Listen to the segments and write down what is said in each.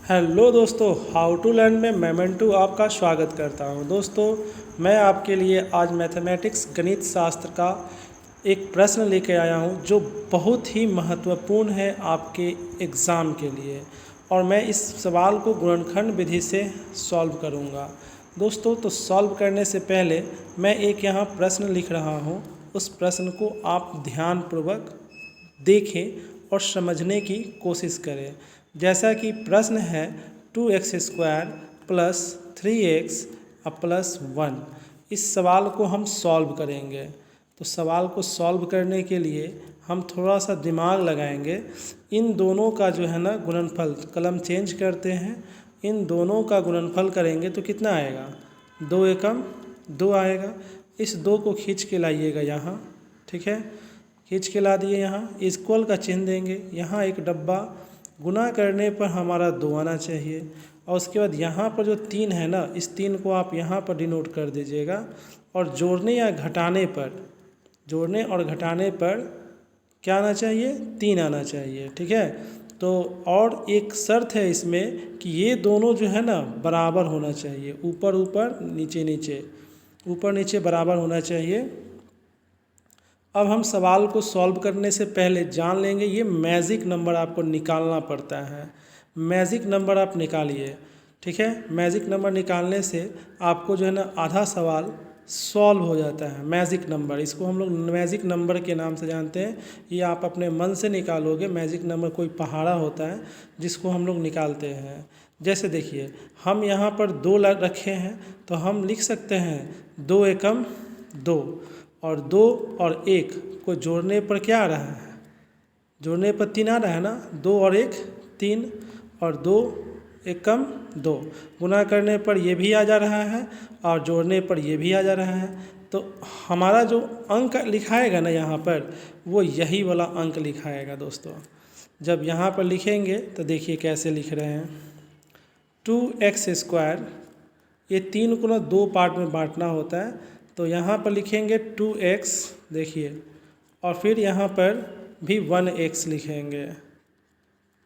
Hello दोस्तों, how to learn में मैं मंटू आपका स्वागत करता हूं। दोस्तों, मैं आपके लिए आज मैथमेटिक्स गणित शास्त्र का एक प्रश्न लेके आया हूं जो बहुत ही महत्वपूर्ण है आपके एग्ज़ाम के लिए, और मैं इस सवाल को गुणनखंड विधि से सॉल्व करूंगा। दोस्तों, तो सॉल्व करने से पहले मैं एक यहाँ प्रश्न लिख रहा हूँ। उस प्रश्न को आप ध्यानपूर्वक देखें और समझने की कोशिश करें। जैसा कि प्रश्न है 2x² प्लस 3x प्लस 1। इस सवाल को हम सॉल्व करेंगे। तो सवाल को सॉल्व करने के लिए हम थोड़ा सा दिमाग लगाएंगे। इन दोनों का जो है ना गुणनफल, कलम चेंज करते हैं, इन दोनों का गुणनफल करेंगे तो कितना आएगा? 2 एकम 2 आएगा। इस 2 को खींच के लाइएगा यहाँ, ठीक है। खींच के ला दिए, यहाँ इक्वल का चिन्ह देंगे। यहाँ एक डब्बा, गुना करने पर हमारा 2 आना चाहिए। और उसके बाद यहाँ पर जो 3 है ना, इस 3 को आप यहाँ पर डिनोट कर दीजिएगा। और जोड़ने या घटाने पर, जोड़ने और घटाने पर क्या आना चाहिए? 3 आना चाहिए, ठीक है। तो और एक शर्त है इसमें कि ये दोनों जो है ना बराबर होना चाहिए, ऊपर ऊपर नीचे नीचे, ऊपर नीचे बराबर होना चाहिए। अब हम सवाल को सॉल्व करने से पहले जान लेंगे, ये मैजिक नंबर आपको निकालना पड़ता है। मैजिक नंबर आप निकालिए, ठीक है। मैजिक नंबर निकालने से आपको जो है ना आधा सवाल सॉल्व हो जाता है। मैजिक नंबर, इसको हम लोग मैजिक नंबर के नाम से जानते हैं। ये आप अपने मन से निकालोगे। मैजिक नंबर कोई पहाड़ा होता है जिसको हम लोग निकालते हैं। जैसे देखिए, हम यहाँ पर 2 रखे हैं तो हम लिख सकते हैं 2 एकम 2, और 2 और 1 को जोड़ने पर क्या आ रहा है? जोड़ने पर 3 आ रहा है ना। 2 और 1 3, और 2 एकम 2, गुना करने पर ये भी आ जा रहा है और जोड़ने पर ये भी आ जा रहा है। तो हमारा जो अंक लिखाएगा ना यहाँ पर, वो यही वाला अंक लिखाएगा। दोस्तों, जब यहाँ पर लिखेंगे तो देखिए कैसे लिख रहे हैं। 2x², ये 3 को ना 2 पार्ट में बांटना होता है। तो यहाँ पर लिखेंगे 2x, देखिए, और फिर यहाँ पर भी 1x लिखेंगे,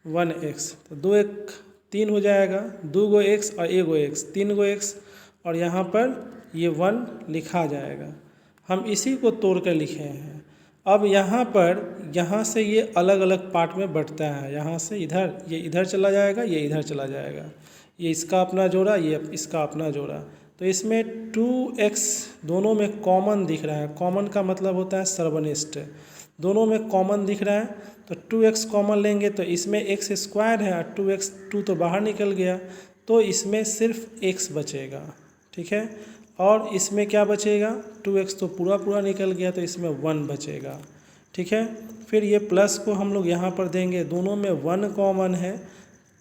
1x। तो 2 एक 3 हो जाएगा, 2 गो x और 1 गो x, 3 गो x, और यहाँ पर ये 1 लिखा जाएगा। हम इसी को तोड़ कर लिखे हैं। अब यहाँ पर, यहाँ से ये अलग अलग पार्ट में बंटता है। यहाँ से इधर, ये इधर चला जाएगा, ये इधर चला जाएगा, ये इसका अपना जोड़ा, ये इसका अपना जोड़ा। तो इसमें 2x दोनों में कॉमन दिख रहा है। कॉमन का मतलब होता है सर्वनिष्ठ। दोनों में कॉमन दिख रहा है तो 2x कॉमन लेंगे तो इसमें x² है और 2x, 2 तो बाहर निकल गया, तो इसमें सिर्फ x बचेगा, ठीक है। और इसमें क्या बचेगा? 2x तो पूरा पूरा निकल गया, तो इसमें 1 बचेगा, ठीक है। फिर ये प्लस को हम लोग यहाँ पर देंगे, दोनों में 1 कॉमन है,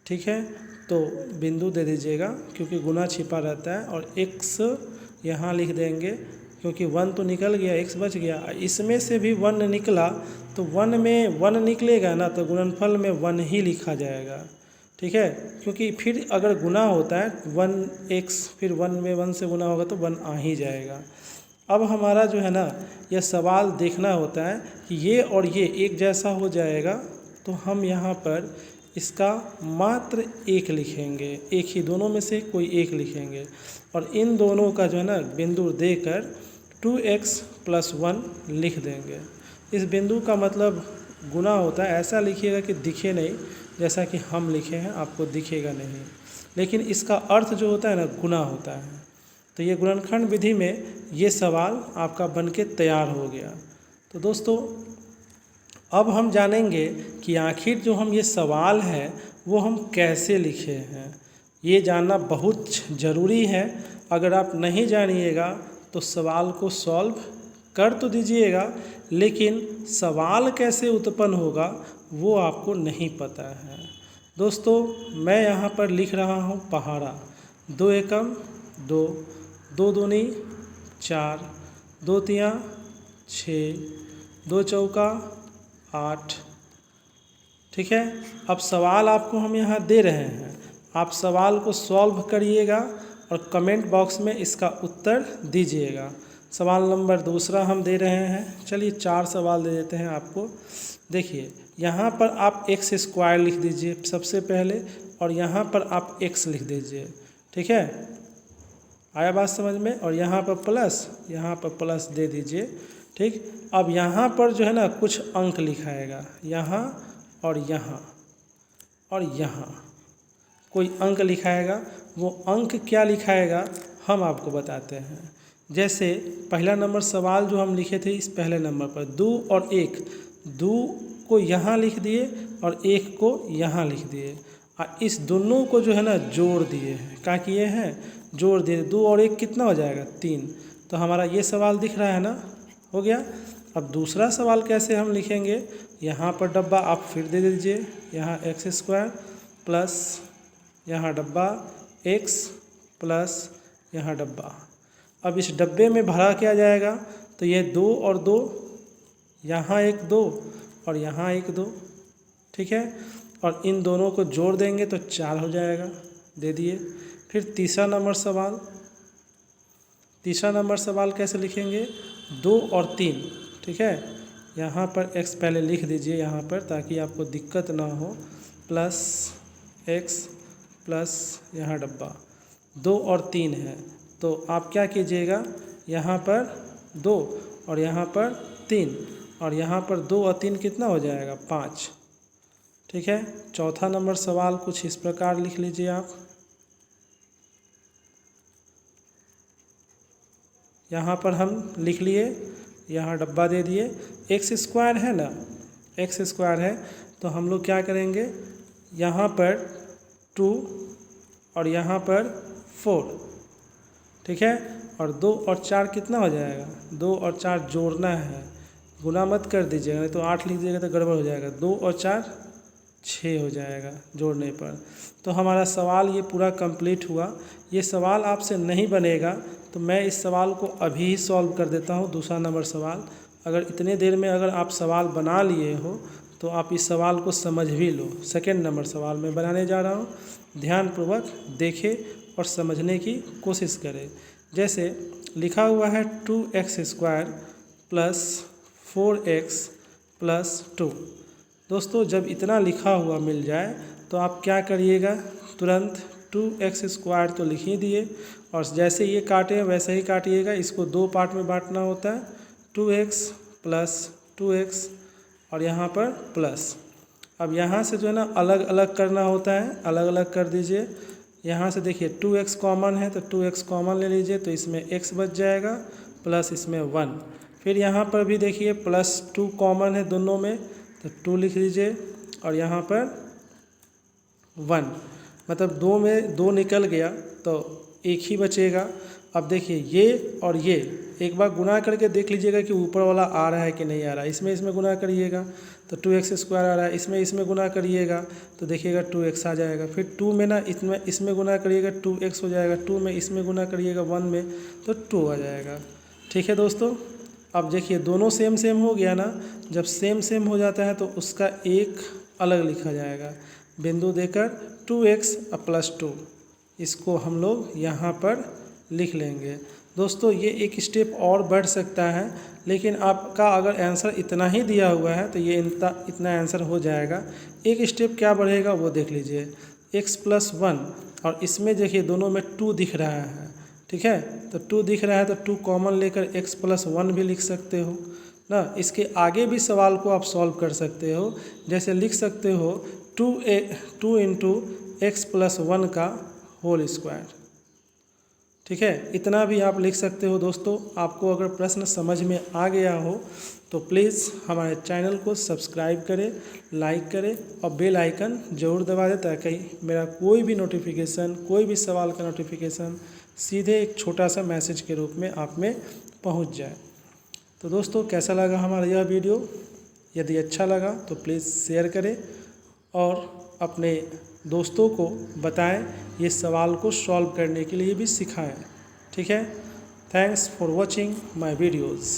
ठीक है। तो बिंदु दे दीजिएगा क्योंकि गुना छिपा रहता है, और x यहाँ लिख देंगे क्योंकि 1 तो निकल गया, x बच गया। इसमें से भी 1 निकला तो 1 में 1 निकलेगा ना, तो गुणनफल में 1 ही लिखा जाएगा, ठीक है। क्योंकि फिर अगर गुना होता है 1x, फिर 1 में 1 से गुना होगा तो 1 आ ही जाएगा। अब हमारा जो है ना, यह सवाल देखना होता है कि ये और ये एक जैसा हो जाएगा, तो हम यहाँ पर इसका मात्र 1 लिखेंगे, एक ही, दोनों में से कोई एक लिखेंगे। और इन दोनों का जो है ना बिंदु देकर 2x प्लस 1 लिख देंगे। इस बिंदु का मतलब गुना होता है। ऐसा लिखिएगा कि दिखे नहीं, जैसा कि हम लिखे हैं आपको दिखेगा नहीं, लेकिन इसका अर्थ जो होता है ना गुना होता है। तो ये गुणनखंड विधि में ये सवाल आपका बनके तैयार हो गया। तो दोस्तों, अब हम जानेंगे कि आखिर जो हम ये सवाल है वो हम कैसे लिखे हैं। ये जानना बहुत ज़रूरी है। अगर आप नहीं जानिएगा तो सवाल को सॉल्व कर तो दीजिएगा, लेकिन सवाल कैसे उत्पन्न होगा वो आपको नहीं पता है। दोस्तों, मैं यहाँ पर लिख रहा हूँ पहाड़ा। 2 एकम 2, 2 दूनी 4, 2 तियाँ 6, 2 चौका 8, ठीक है। अब सवाल आपको हम यहाँ दे रहे हैं, आप सवाल को सॉल्व करिएगा और कमेंट बॉक्स में इसका उत्तर दीजिएगा। सवाल नंबर 2 हम दे रहे हैं। चलिए 4 सवाल दे देते हैं आपको। देखिए, यहाँ पर आप x² लिख दीजिए सबसे पहले, और यहाँ पर आप x लिख दीजिए। ठीक है, आया बात समझ में। और यहाँ पर प्लस दे दीजिए। ठीक, अब यहाँ पर जो है ना कुछ अंक लिखाएगा, यहाँ और यहाँ और यहाँ कोई अंक लिखाएगा। वो अंक क्या लिखाएगा हम आपको बताते हैं। जैसे पहला नंबर सवाल जो हम लिखे थे, इस पहले नंबर पर 2 और 1, 2 को यहाँ लिख दिए और 1 को यहाँ लिख दिए और इस दोनों को जो है ना जोड़ दिए हैं। क्या किए हैं? जोड़ दिए। 2 और 1 कितना हो जाएगा? 3। तो हमारा ये सवाल दिख रहा है ना, हो गया। अब दूसरा सवाल कैसे हम लिखेंगे? यहाँ पर डब्बा आप फिर दे दीजिए, यहाँ x² प्लस यहाँ डब्बा x प्लस यहाँ डब्बा। अब इस डब्बे में भरा क्या जाएगा? तो ये 2 और 2, यहाँ एक 2 और यहाँ एक 2। ठीक है, और इन दोनों को जोड़ देंगे तो 4 हो जाएगा, दे दिए। फिर तीसरा नंबर सवाल कैसे लिखेंगे? 2 और 3। ठीक है, यहाँ पर x पहले लिख दीजिए यहाँ पर, ताकि आपको दिक्कत ना हो। प्लस x प्लस यहाँ डब्बा। 2 और 3 है, तो आप क्या कीजिएगा, यहाँ पर 2 और यहाँ पर 3 और यहाँ पर 2 और 3 कितना हो जाएगा? 5। ठीक है, चौथा नंबर सवाल कुछ इस प्रकार लिख लीजिए आप। यहाँ पर हम लिख लिए, यहाँ डब्बा दे दिए। x² है ना, x² है, तो हम लोग क्या करेंगे, यहाँ पर 2 और यहाँ पर 4। ठीक है, और 2 और 4 कितना हो जाएगा? 2 और 4 जोड़ना है, गुना मत कर दीजिएगा, नहीं तो 8 लिख दीजिएगा तो गड़बड़ हो जाएगा। 2 और 4 6 हो जाएगा जोड़ने पर। तो हमारा सवाल ये पूरा कंप्लीट हुआ। ये सवाल आपसे नहीं बनेगा तो मैं इस सवाल को अभी ही सॉल्व कर देता हूँ, दूसरा नंबर सवाल। अगर इतने देर में अगर आप सवाल बना लिए हो तो आप इस सवाल को समझ भी लो। सेकंड नंबर सवाल मैं बनाने जा रहा हूँ, ध्यानपूर्वक देखें और समझने की कोशिश करें। जैसे लिखा हुआ है 2x² प्लस 4x प्लस 2। दोस्तों, जब इतना लिखा हुआ मिल जाए तो आप क्या करिएगा, तुरंत 2x² तो लिख ही दिए और जैसे ये काटे वैसे ही काटिएगा। इसको 2 पार्ट में बांटना होता है, 2x प्लस 2x और यहाँ पर प्लस। अब यहाँ से जो है ना अलग अलग करना होता है, अलग अलग कर दीजिए। यहाँ से देखिए 2x कॉमन है तो 2x कॉमन ले लीजिए, तो इसमें x बच जाएगा प्लस इसमें 1। फिर यहाँ पर भी देखिए +2 कॉमन है दोनों में, तो 2 लिख लीजिए और यहाँ पर 1, मतलब 2 में 2 निकल गया तो 1 ही बचेगा। अब देखिए ये और ये एक बार गुना करके देख लीजिएगा कि ऊपर वाला आ रहा है कि नहीं आ रहा है। इसमें गुना करिएगा तो 2x² आ रहा है, इसमें गुना करिएगा तो देखिएगा 2x आ जाएगा। फिर 2 में ना इसमें गुना करिएगा 2x हो जाएगा, 2 में इसमें गुना करिएगा 1 में तो 2 आ जाएगा। ठीक है दोस्तों, अब देखिए दोनों सेम हो गया ना। जब सेम हो जाता है तो उसका एक अलग लिखा जाएगा, बिंदु देकर 2x प्लस 2, इसको हम लोग यहाँ पर लिख लेंगे। दोस्तों, ये एक स्टेप और बढ़ सकता है, लेकिन आपका अगर आंसर इतना ही दिया हुआ है तो ये इतना आंसर हो जाएगा। एक स्टेप क्या बढ़ेगा वो देख लीजिए, x प्लस 1 और इसमें देखिए दोनों में 2 दिख रहा है। ठीक है, तो 2 दिख रहा है तो 2 कॉमन लेकर x प्लस 1 भी लिख सकते हो ना। इसके आगे भी सवाल को आप सॉल्व कर सकते हो, जैसे लिख सकते हो 2 इंटू x प्लस 1 का होल स्क्वायर। ठीक है, इतना भी आप लिख सकते हो। दोस्तों, आपको अगर प्रश्न समझ में आ गया हो तो प्लीज़ हमारे चैनल को सब्सक्राइब करें, लाइक करें और बेल आइकन ज़रूर दबा दें, ताकि मेरा कोई भी नोटिफिकेशन, कोई भी सवाल का नोटिफिकेशन सीधे एक छोटा सा मैसेज के रूप में आप में पहुंच जाए। तो दोस्तों, कैसा लगा हमारा यह वीडियो? यदि अच्छा लगा तो प्लीज़ शेयर करें और अपने दोस्तों को बताएं, ये सवाल को सॉल्व करने के लिए भी सिखाएं। ठीक है, thanks for watching my videos.